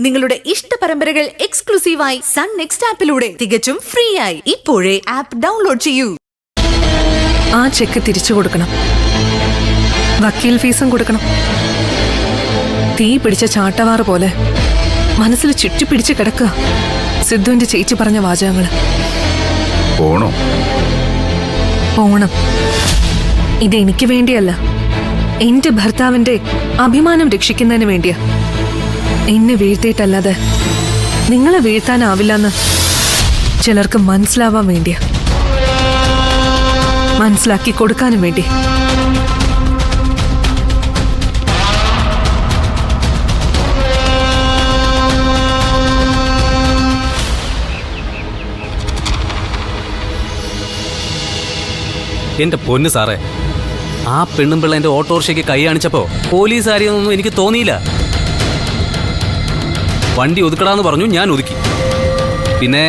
നിങ്ങളുടെ ഇഷ്ട പരമ്പരകൾ എക്സ്ക്ലൂസീവായി സൺ നെക്സ്റ്റ് ആപ്പിലൂടെ തികച്ചും ഫ്രീ ആയി ഇപ്പോഴേ ആപ്പ് ഡൗൺലോഡ് ചെയ്യൂ. ആ ചെക്ക് തിരിച്ചു കൊടുക്കണം. വക്കീൽ ഫീസും കൊടുക്കണം. തീ പിടിച്ച ചാട്ടവാറ് പോലെ മനസ്സിൽ ചുറ്റിപ്പിടിച്ച് കിടക്കുക സിദ്ധുവിന്റെ ചേച്ചി പറഞ്ഞ വാചകങ്ങള്. പോണം. ഇതെനിക്ക് വേണ്ടിയല്ല, എന്റെ ഭർത്താവിന്റെ അഭിമാനം രക്ഷിക്കുന്നതിന് വേണ്ടിയാ. എന്നെ വീഴ്ത്തിയിട്ടല്ലാതെ നിങ്ങളെ വീഴ്ത്താനാവില്ലെന്ന് ചിലർക്ക് മനസ്സിലാവാൻ വേണ്ടിയാ, മനസ്സിലാക്കി കൊടുക്കാനും വേണ്ടി. എന്റെ പൊന്നു സാറേ, ആ പെണ്ണും പിള്ള എന്റെ ഓട്ടോറിക്ഷയ്ക്ക് കൈ കാണിച്ചപ്പോ പോലീസ് ആരെയൊന്നും എനിക്ക് തോന്നിയില്ല. വണ്ടി ഒതുക്കടാന്ന് പറഞ്ഞു, ഞാൻ ഒതുക്കി. പിന്നെ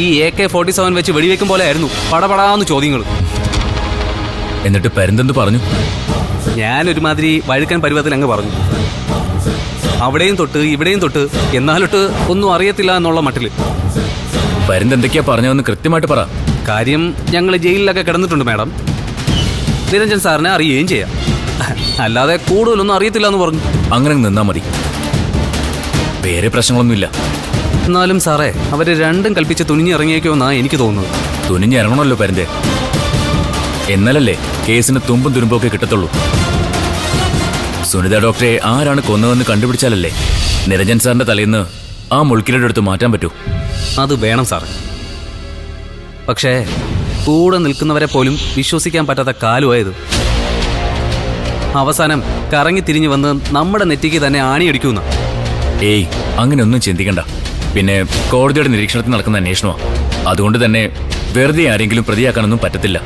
ഈ AK-47 വെച്ച് വെടിവെക്കും പോലെ ആയിരുന്നു പടപടാന്ന് ചോദ്യങ്ങൾ. എന്നിട്ട് പരുന്തെന്ത് പറഞ്ഞു? ഞാനൊരുമാതിരി വഴുക്കൻ പരുവത്തിൽ അങ്ങ് പറഞ്ഞു. അവിടെയും തൊട്ട് ഇവിടെയും തൊട്ട്, എന്നാലൊട്ട് ഒന്നും അറിയത്തില്ല എന്നുള്ള മട്ടില്. പരുന്തെന്തൊക്കെയാ പറഞ്ഞതെന്ന് കൃത്യമായിട്ട് പറ. കാര്യം, ഞങ്ങൾ ജയിലിലൊക്കെ കിടന്നിട്ടുണ്ട് മാഡം. നിരഞ്ജൻ സാറിനെ അറിയുകയും ചെയ്യാം. അല്ലാതെ കൂടുതലൊന്നും അറിയത്തില്ല എന്ന് പറഞ്ഞു. അങ്ങനെ നിന്നാ മതി, വേറെ പ്രശ്നങ്ങളൊന്നുമില്ല. എന്നാലും സാറേ, അവര് രണ്ടും കൽപ്പിച്ച് തുനിഞ്ഞിറങ്ങിയേക്കുമെന്നാ എനിക്ക് തോന്നുന്നത്. തുനിഞ്ഞിറങ്ങണമല്ലോ പരുന്തേ, എന്നാലല്ലേ കേസിന് തുമ്പും തുരുമ്പൊക്കെ കിട്ടത്തുള്ളൂ. സുനിത ഡോക്ടറെ ആരാണ് കൊന്നതെന്ന് കണ്ടുപിടിച്ചാലല്ലേ നിരഞ്ജൻ സാറിന്റെ തലേന്ന് ആ മുൾക്കിലയുടെ അടുത്ത് മാറ്റാൻ പറ്റൂ. അത് വേണം സാറേ. പക്ഷേ കൂടെ നിൽക്കുന്നവരെ പോലും വിശ്വസിക്കാൻ പറ്റാത്ത കാലുമായത്. അവസാനം കറങ്ങി തിരിഞ്ഞു വന്ന് നമ്മുടെ നെറ്റിക്ക് തന്നെ ആണിയടിക്കുന്ന. ഏയ്, അങ്ങനെയൊന്നും ചിന്തിക്കണ്ട. പിന്നെ കോടതിയുടെ നിരീക്ഷണത്തിൽ നടക്കുന്ന അന്വേഷണമാണ്. അതുകൊണ്ട് തന്നെ വെറുതെ ആരെങ്കിലും പ്രതിയാക്കാനൊന്നും പറ്റത്തില്ല.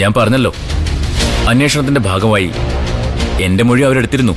ഞാൻ പറഞ്ഞല്ലോ, അന്വേഷണത്തിന്റെ ഭാഗമായി എന്റെ മൊഴി അവരെടുത്തിരുന്നു.